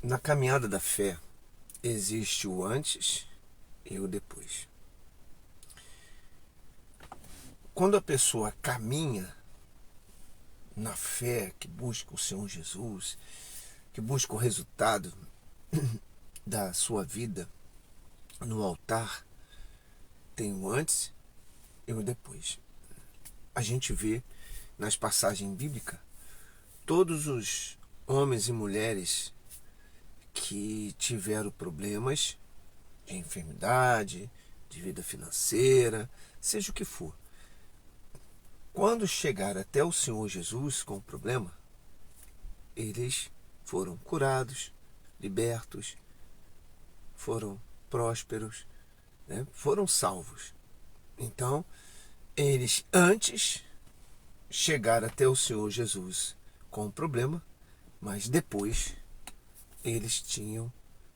Na caminhada da fé, existe o antes e o depois. Quando a pessoa caminha na fé, que busca o Senhor Jesus, que busca o resultado da sua vida no altar, tem o antes e o depois. A gente vê nas passagens bíblicas todos os homens e mulheres que tiveram problemas de enfermidade, de vida financeira, seja o que for. Quando chegaram até o Senhor Jesus com o problema, eles foram curados, libertos, foram prósperos, né? Foram salvos. Então, eles antes chegaram até o Senhor Jesus com o problema, mas depois eles tinham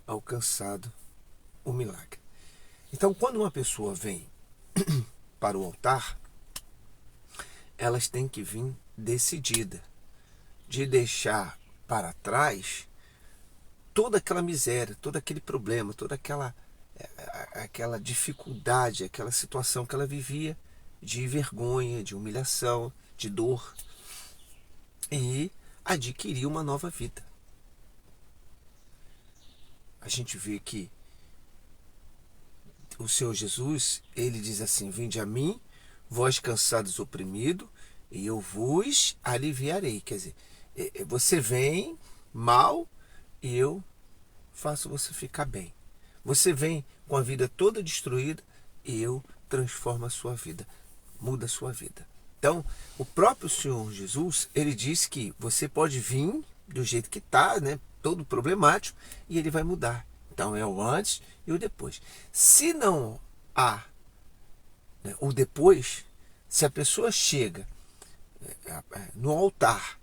alcançado o milagre. Então, quando uma pessoa vem para o altar, elas têm que vir decidida de deixar para trás toda aquela miséria, todo aquele problema, toda aquela dificuldade, aquela situação que ela vivia de vergonha, de humilhação, de dor, e adquirir uma nova vida. A gente vê que o Senhor Jesus, ele diz assim: vinde a mim, vós cansados e oprimidos, e eu vos aliviarei. Quer dizer, você vem mal e eu faço você ficar bem. Você vem com a vida toda destruída e eu transformo a sua vida, muda a sua vida. Então, o próprio Senhor Jesus, ele diz que você pode vir do jeito que está, né, todo problemático, e ele vai mudar. Então, é o antes e o depois. Se não há, né, o depois, se a pessoa chega no altar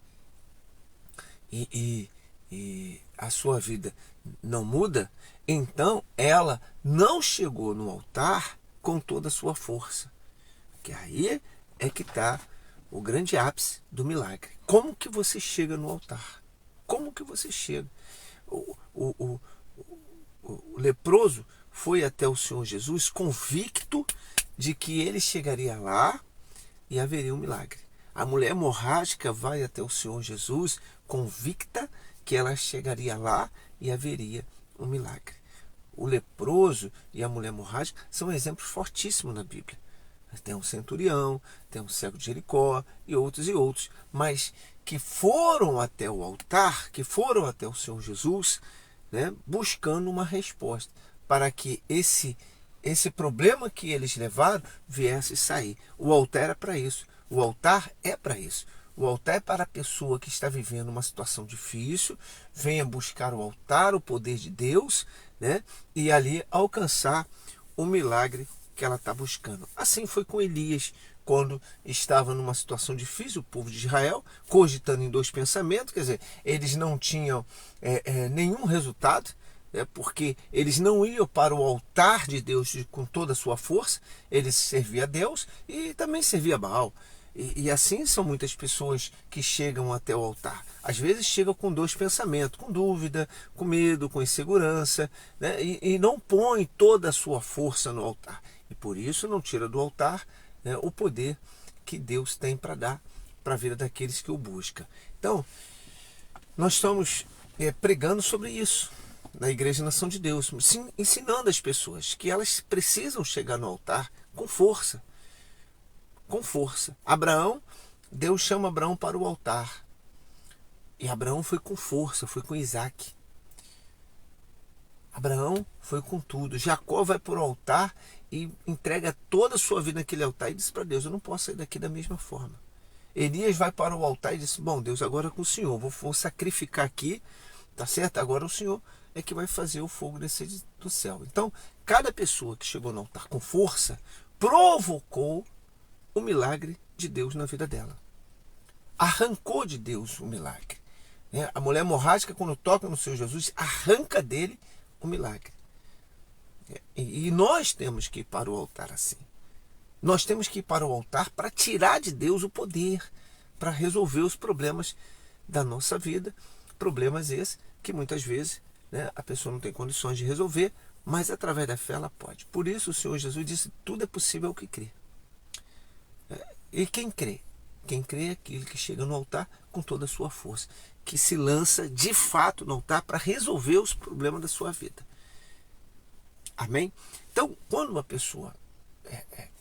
e a sua vida não muda, então ela não chegou no altar com toda a sua força. Que aí é que está o grande ápice do milagre. Como que você chega no altar? Como que você chega? O leproso foi até o Senhor Jesus convicto de que ele chegaria lá e haveria um milagre. A mulher hemorrágica vai até o Senhor Jesus convicta que ela chegaria lá e haveria um milagre. O leproso e a mulher hemorrágica são exemplos fortíssimos na Bíblia. Tem um centurião, tem um cego de Jericó e outros, mas que foram até o altar, que foram até o Senhor Jesus, né, buscando uma resposta para que esse problema que eles levaram viesse sair. O altar era para isso. O altar é para isso. O altar é para a pessoa que está vivendo uma situação difícil, venha buscar o altar, o poder de Deus, né, e ali alcançar o milagre que ela está buscando. Assim foi com Elias, quando estava numa situação difícil, o povo de Israel, cogitando em dois pensamentos, quer dizer, eles não tinham nenhum resultado, porque eles não iam para o altar de Deus com toda a sua força, eles serviam a Deus e também serviam a Baal. E assim são muitas pessoas que chegam até o altar. Às vezes chegam com dois pensamentos, com dúvida, com medo, com insegurança, né? E não põe toda a sua força no altar. E por isso não tira do altar, né, o poder que Deus tem para dar para a vida daqueles que o buscam. Então, nós estamos pregando sobre isso na Igreja Nação de Deus, sim, ensinando as pessoas que elas precisam chegar no altar com força. Com força. Abraão, Deus chama Abraão para o altar. E Abraão foi com força, foi com Isaac. Abraão foi com tudo. Jacó vai para o altar e entrega toda a sua vida naquele altar e diz para Deus: eu não posso sair daqui da mesma forma. Elias vai para o altar e diz: bom, Deus, agora é com o Senhor, vou sacrificar aqui, tá certo? Agora o Senhor é que vai fazer o fogo descer do céu. Então, cada pessoa que chegou no altar com força provocou o milagre de Deus na vida dela. Arrancou de Deus o milagre. A mulher hemorrágica, quando toca no Senhor Jesus, arranca dele o milagre. E nós temos que ir para o altar assim. Nós temos que ir para o altar para tirar de Deus o poder, para resolver os problemas da nossa vida. Problemas esses que muitas vezes né, a pessoa não tem condições de resolver, mas através da fé ela pode. Por isso o Senhor Jesus disse, tudo é possível ao que crê. E quem crê? Quem crê é aquele que chega no altar com toda a sua força, que se lança de fato no altar para resolver os problemas da sua vida. Amém? Então, quando uma pessoa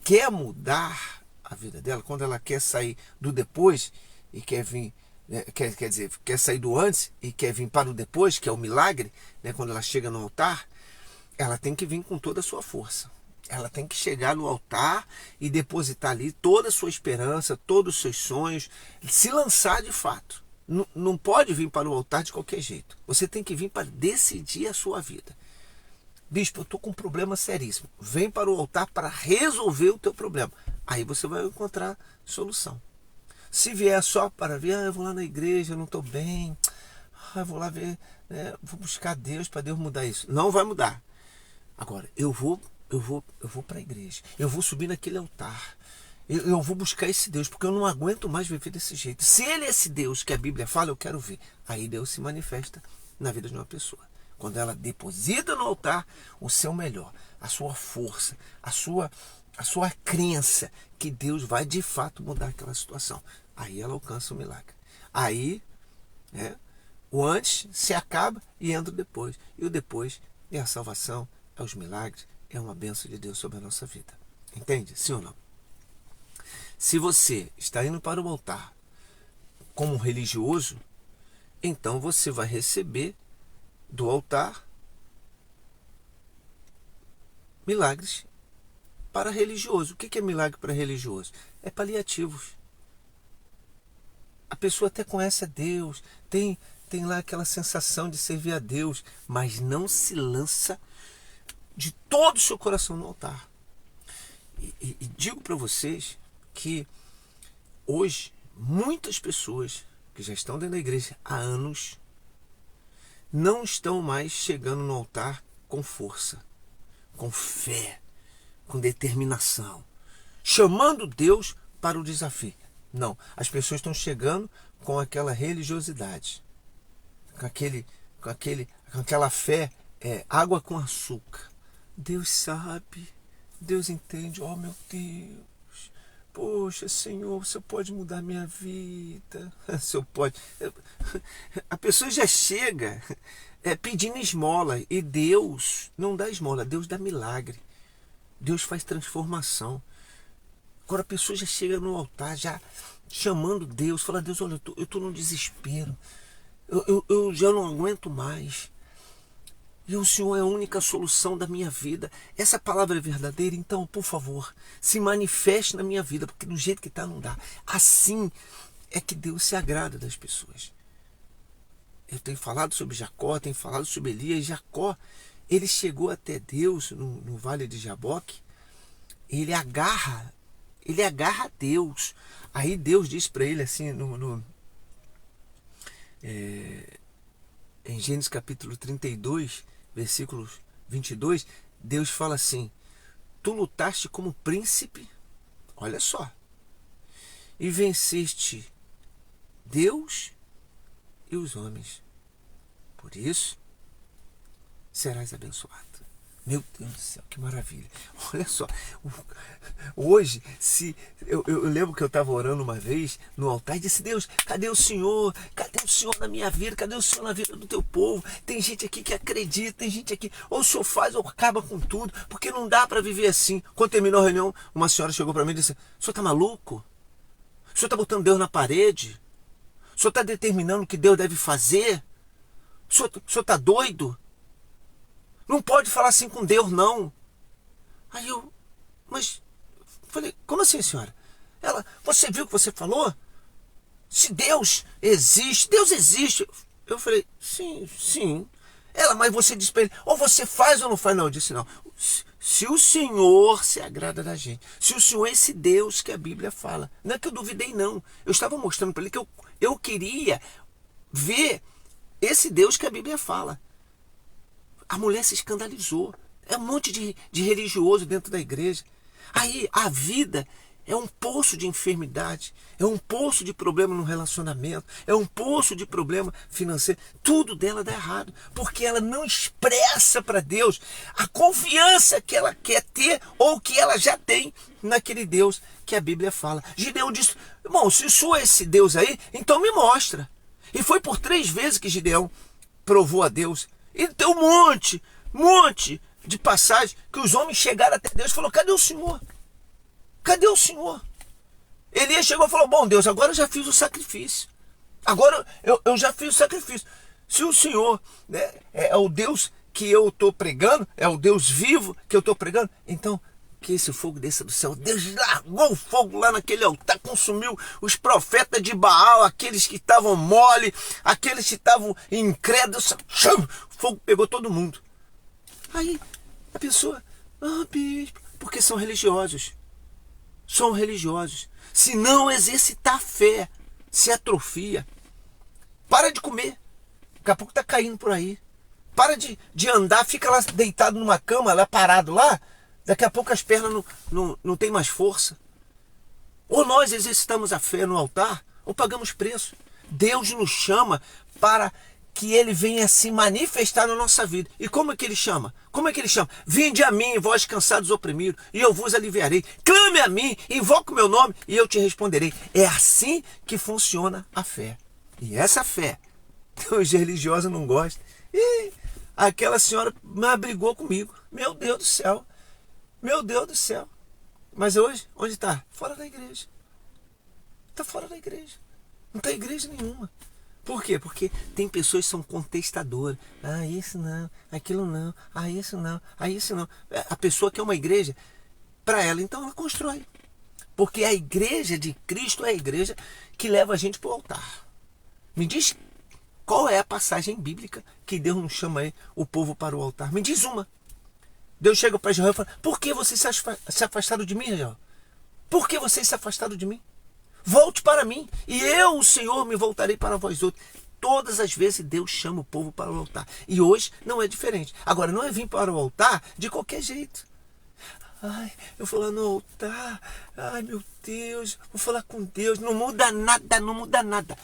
quer mudar a vida dela, quando ela quer sair do depois e quer vir, né, quer dizer, quer sair do antes e quer vir para o depois, que é o milagre, né, quando ela chega no altar, ela tem que vir com toda a sua força. Ela tem que chegar no altar e depositar ali toda a sua esperança, todos os seus sonhos, se lançar de fato. Não pode vir para o altar de qualquer jeito. Você tem que vir para decidir a sua vida. Bispo, eu estou com um problema seríssimo. Vem para o altar para resolver o teu problema. Aí você vai encontrar solução. Se vier só para ver, eu vou lá na igreja, eu não estou bem, eu vou lá ver, né, vou buscar Deus para Deus mudar isso. Não vai mudar. Agora, eu vou para a igreja, eu vou subir naquele altar, eu vou buscar esse Deus, porque eu não aguento mais viver desse jeito. Se ele é esse Deus que a Bíblia fala, eu quero ver. Aí Deus se manifesta na vida de uma pessoa. Quando ela deposita no altar o seu melhor, a sua força, a sua crença que Deus vai de fato mudar aquela situação. Aí ela alcança o milagre. Aí, né, o antes se acaba e entra o depois. E o depois é a salvação, é os milagres, é uma bênção de Deus sobre a nossa vida. Entende? Sim ou não? Se você está indo para o altar como religioso, então você vai receber do altar milagres para religioso. O que é milagre para religioso? É paliativos. A pessoa até conhece a Deus, tem lá aquela sensação de servir a Deus, mas não se lança de todo o seu coração no altar. E digo para vocês que hoje muitas pessoas que já estão dentro da igreja há anos não estão mais chegando no altar com força, com fé, com determinação, chamando Deus para o desafio. Não, as pessoas estão chegando com aquela religiosidade, com aquela fé, água com açúcar. Deus sabe, Deus entende, oh meu Deus, poxa Senhor, você pode mudar minha vida, o Senhor pode. A pessoa já chega pedindo esmola, e Deus não dá esmola, Deus dá milagre, Deus faz transformação. Agora a pessoa já chega no altar, já chamando Deus, fala, Deus, olha, eu estou num desespero, eu já não aguento mais. E o Senhor é a única solução da minha vida. Essa palavra é verdadeira, então, por favor, se manifeste na minha vida, porque do jeito que está não dá. Assim é que Deus se agrada das pessoas. Eu tenho falado sobre Jacó, tenho falado sobre Elias. Jacó, ele chegou até Deus no vale de Jaboque, ele agarra a Deus. Aí Deus diz para ele assim, em Gênesis capítulo 32, versículos 22, Deus fala assim, tu lutaste como príncipe, olha só, e venceste Deus e os homens. Por isso, serás abençoado. Meu Deus do céu, que maravilha. Olha só, hoje, eu lembro que eu estava orando uma vez no altar e disse, Deus, cadê o Senhor? Cadê o Senhor na minha vida? Cadê o Senhor na vida do teu povo? Tem gente aqui que acredita, tem gente aqui, ou o Senhor faz ou acaba com tudo, porque não dá para viver assim. Quando terminou a reunião, uma senhora chegou para mim e disse, o senhor está maluco? O senhor está botando Deus na parede? O senhor está determinando o que Deus deve fazer? O senhor está doido? Não pode falar assim com Deus, não. Aí eu, mas, falei, como assim, senhora? Ela, você viu o que você falou? Se Deus existe. Eu falei, sim. Ela, mas você disse para ele, ou você faz ou não faz? Não, eu disse não. Se o Senhor se agrada da gente, se o Senhor é esse Deus que a Bíblia fala, não é que eu duvidei, não. Eu estava mostrando para ele que eu queria ver esse Deus que a Bíblia fala. A mulher se escandalizou. É um monte de religioso dentro da igreja. Aí a vida é um poço de enfermidade, é um poço de problema no relacionamento, é um poço de problema financeiro. Tudo dela dá errado, porque ela não expressa para Deus a confiança que ela quer ter ou que ela já tem naquele Deus que a Bíblia fala. Gideão disse, irmão, se sou esse Deus aí, então me mostra. E foi por 3 vezes que Gideão provou a Deus. E tem um monte de passagens que os homens chegaram até Deus e falaram, cadê o Senhor? Cadê o Senhor? Elias chegou e falou, bom Deus, agora eu já fiz o sacrifício. Agora eu já fiz o sacrifício. Se o Senhor, né, é o Deus que eu estou pregando, é o Deus vivo que eu estou pregando, então que esse fogo desça do céu. Deus largou o fogo lá naquele altar, consumiu os profetas de Baal, aqueles que estavam mole, aqueles que estavam incrédulos. O fogo pegou todo mundo. Aí a pessoa, bispo, porque são religiosos. São religiosos. Se não exercitar a fé, se atrofia. Para de comer. Daqui a pouco está caindo por aí. Para de andar, fica lá deitado numa cama, lá parado lá. Daqui a pouco as pernas não tem mais força. Ou nós exercitamos a fé no altar, ou pagamos preço. Deus nos chama para que Ele venha se manifestar na nossa vida. E como é que Ele chama? Como é que Ele chama? Vinde a mim, vós cansados e oprimidos, e eu vos aliviarei. Clame a mim, invoque o meu nome, e eu te responderei. É assim que funciona a fé. E essa fé, os religiosos não gostam. E aquela senhora brigou comigo. Meu Deus do céu. Meu Deus do céu. Mas hoje, onde está? Fora da igreja. Está fora da igreja. Não está igreja nenhuma. Por quê? Porque tem pessoas que são contestadoras. Ah, isso não, aquilo não, ah, isso não, ah, isso não. A pessoa quer uma igreja para ela, então ela constrói. Porque a igreja de Cristo é a igreja que leva a gente para o altar. Me diz qual é a passagem bíblica que Deus não chama aí o povo para o altar. Me diz uma. Deus chega para Israel e fala, por que vocês se afastaram de mim, Israel? Por que vocês se afastaram de mim? Volte para mim, e eu, o Senhor, me voltarei para vós outros. Todas as vezes Deus chama o povo para o altar. E hoje não é diferente. Agora, não é vir para o altar de qualquer jeito. Ai, eu vou lá no altar. Ai, meu Deus, vou falar com Deus. Não muda nada, não muda nada.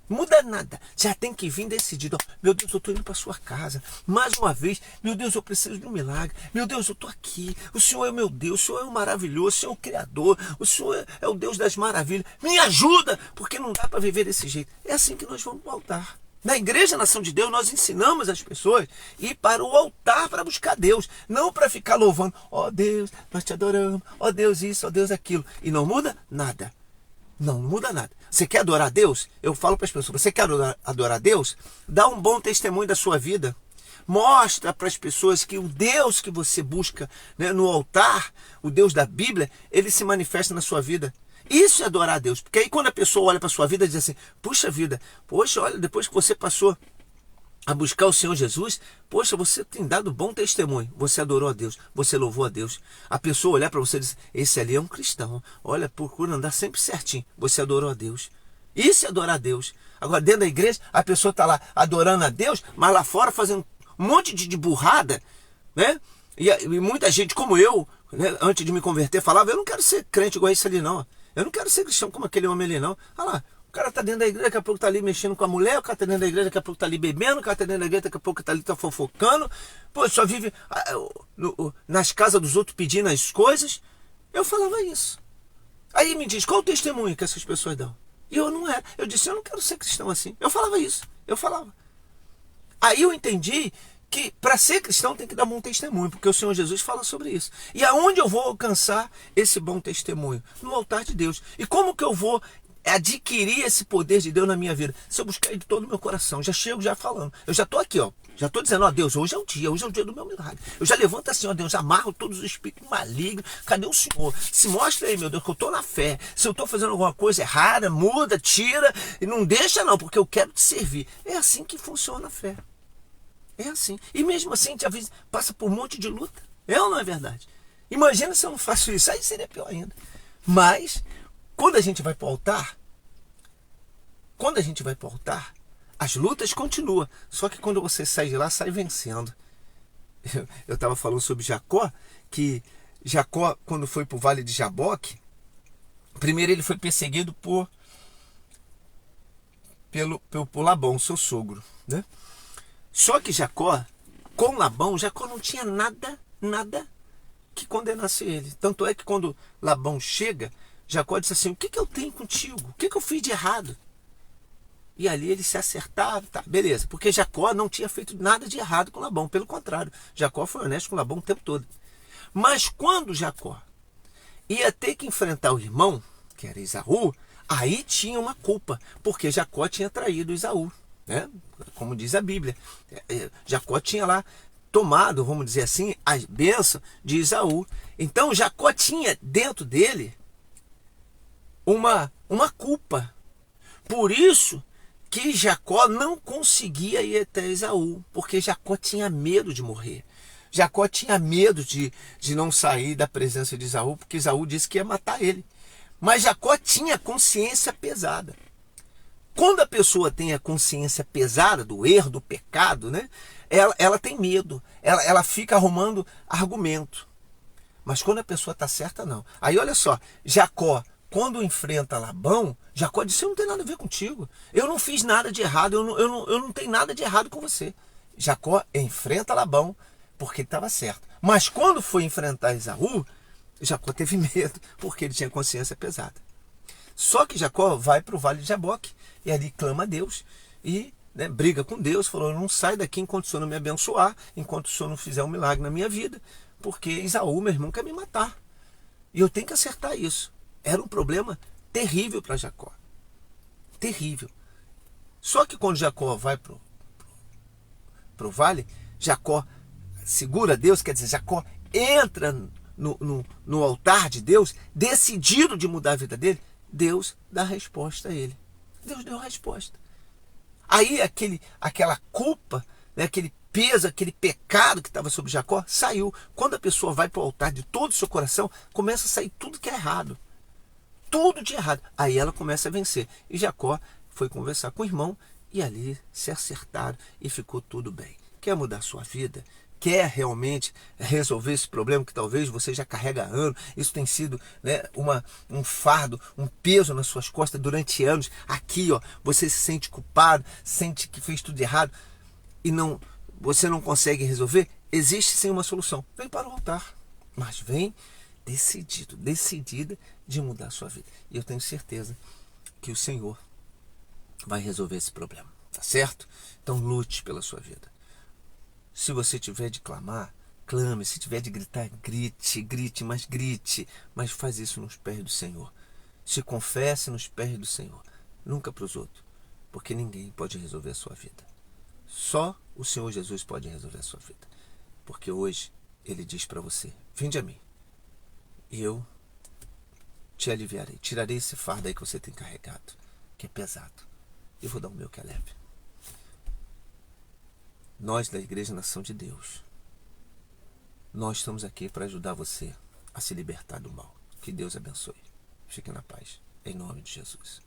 Muda nada, já tem que vir decidido. Ó, meu Deus, eu estou indo para a sua casa. Mais uma vez, meu Deus, eu preciso de um milagre. Meu Deus, eu estou aqui. O Senhor é o meu Deus, o Senhor é o maravilhoso, o Senhor é o Criador, o Senhor é o Deus das maravilhas. Me ajuda, porque não dá para viver desse jeito. É assim que nós vamos para o altar. Na Igreja Nação de Deus, nós ensinamos as pessoas a ir para o altar para buscar Deus, não para ficar louvando. Ó Deus, nós te adoramos. Ó Deus isso, ó Deus aquilo. E não muda nada. Não muda nada. Você quer adorar a Deus? Eu falo para as pessoas, você quer adorar a Deus? Dá um bom testemunho da sua vida. Mostra para as pessoas que o Deus que você busca, né, no altar, o Deus da Bíblia, ele se manifesta na sua vida. Isso é adorar a Deus. Porque aí quando a pessoa olha para a sua vida e diz assim, puxa vida, poxa, olha, depois que você passou a buscar o Senhor Jesus, poxa, você tem dado bom testemunho, você adorou a Deus, você louvou a Deus. A pessoa olhar para você e dizer, esse ali é um cristão, olha, procura andar sempre certinho, você adorou a Deus. Isso é adorar a Deus. Agora dentro da igreja, a pessoa está lá adorando a Deus, mas lá fora fazendo um monte de burrada, né? E muita gente como eu, né, antes de me converter, falava, eu não quero ser crente igual esse ali não, eu não quero ser cristão como aquele homem ali não. Olha lá, o cara está dentro da igreja, daqui a pouco está ali mexendo com a mulher, o cara está dentro da igreja, daqui a pouco está ali bebendo, o cara está dentro da igreja, daqui a pouco está ali fofocando, pô, só vive nas casas dos outros pedindo as coisas. Eu falava isso. Aí me diz, qual o testemunho que essas pessoas dão? E eu não era. Eu disse, eu não quero ser cristão assim. Eu falava isso, eu falava. Aí eu entendi que para ser cristão tem que dar bom testemunho, porque o Senhor Jesus fala sobre isso. E aonde eu vou alcançar esse bom testemunho? No altar de Deus. E como que eu vou adquirir esse poder de Deus na minha vida? Se eu buscar de todo o meu coração, já chego já falando, eu já estou aqui, ó, já estou dizendo, ó Deus, hoje é o dia do meu milagre. Eu já levanto assim, ó Deus, amarro todos os espíritos malignos. Cadê o Senhor? Se mostra aí, meu Deus, que eu estou na fé. Se eu estou fazendo alguma coisa errada, muda, tira, e não deixa não, porque eu quero te servir. É assim que funciona a fé. É assim. E mesmo assim, às vezes passa por um monte de luta. É ou não é verdade? Imagina se eu não faço isso, aí seria pior ainda. Mas quando a gente vai para o altar, as lutas continuam. Só que quando você sai de lá, sai vencendo. Eu estava falando sobre Jacó, que Jacó, quando foi para o vale de Jaboque, Primeiro ele foi perseguido por Labão, seu sogro, né? Só que Jacó, com Labão, Jacó não tinha nada que condenasse ele. Tanto é que quando Labão chega, Jacó disse assim: o que eu tenho contigo? O que eu fiz de errado? E ali eles se acertaram, tá, beleza. Porque Jacó não tinha feito nada de errado com Labão. Pelo contrário, Jacó foi honesto com Labão o tempo todo. Mas quando Jacó ia ter que enfrentar o irmão, que era Esaú, aí tinha uma culpa, porque Jacó tinha traído Esaú, né? Como diz a Bíblia. Jacó tinha lá tomado, vamos dizer assim, a bênção de Esaú. Então Jacó tinha dentro dele uma culpa. Por isso que Jacó não conseguia ir até Esaú, porque Jacó tinha medo de morrer. Jacó tinha medo de não sair da presença de Esaú, porque Esaú disse que ia matar ele. Mas Jacó tinha consciência pesada. Quando a pessoa tem a consciência pesada do erro, do pecado, né, ela tem medo, ela fica arrumando argumento. Mas quando a pessoa está certa, não. Aí olha só, Jacó, quando enfrenta Labão, Jacó disse: eu não tenho nada a ver contigo. Eu não fiz nada de errado, eu não tenho nada de errado com você. Jacó enfrenta Labão porque ele estava certo. Mas quando foi enfrentar Esaú, Jacó teve medo, porque ele tinha consciência pesada. Só que Jacó vai para o vale de Jaboque e ali clama a Deus e, né, briga com Deus, falou: eu não saio daqui enquanto o Senhor não me abençoar, enquanto o Senhor não fizer um milagre na minha vida, porque Esaú, meu irmão, quer me matar. E eu tenho que acertar isso. Era um problema terrível para Jacó. Terrível. Só que quando Jacó vai para o vale, Jacó segura Deus, quer dizer, Jacó entra no altar de Deus, decidido de mudar a vida dele. Deus dá resposta a ele. Deus deu a resposta. Aí aquela culpa, né, aquele peso, aquele pecado que estava sobre Jacó, saiu. Quando a pessoa vai para o altar de todo o seu coração, começa a sair tudo que é errado. Tudo de errado. Aí ela começa a vencer. E Jacó foi conversar com o irmão e ali se acertaram e ficou tudo bem. Quer mudar a sua vida? Quer realmente resolver esse problema que talvez você já carrega há anos? Isso tem sido, né, um fardo, um peso nas suas costas durante anos. Aqui, ó, você se sente culpado, sente que fez tudo errado e você não consegue resolver. Existe sim uma solução. Vem para o altar, mas vem decidida de mudar a sua vida. E eu tenho certeza que o Senhor vai resolver esse problema, tá certo? Então lute pela sua vida. Se você tiver de clamar, clame. Se tiver de gritar, grite, mas faz isso nos pés do Senhor. Se confesse nos pés do Senhor, nunca para os outros, porque ninguém pode resolver a sua vida. Só o Senhor Jesus pode resolver a sua vida, porque hoje Ele diz para você: vinde a mim, e eu te aliviarei, tirarei esse fardo aí que você tem carregado, que é pesado, e vou dar o meu que é leve. Nós da Igreja Nação de Deus, nós estamos aqui para ajudar você a se libertar do mal. Que Deus abençoe. Fique na paz, em nome de Jesus.